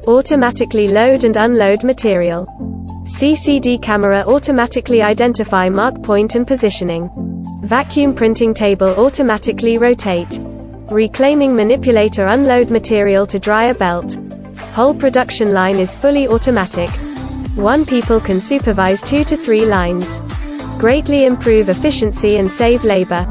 Automatically load and unload material. CCD camera automatically identify mark point and positioning. Vacuum printing table automatically rotate. Reclaiming manipulator unload material to dry a belt. Whole production line is fully automatic. One people can supervise 2 to 3 lines. Greatly improve efficiency and save labor.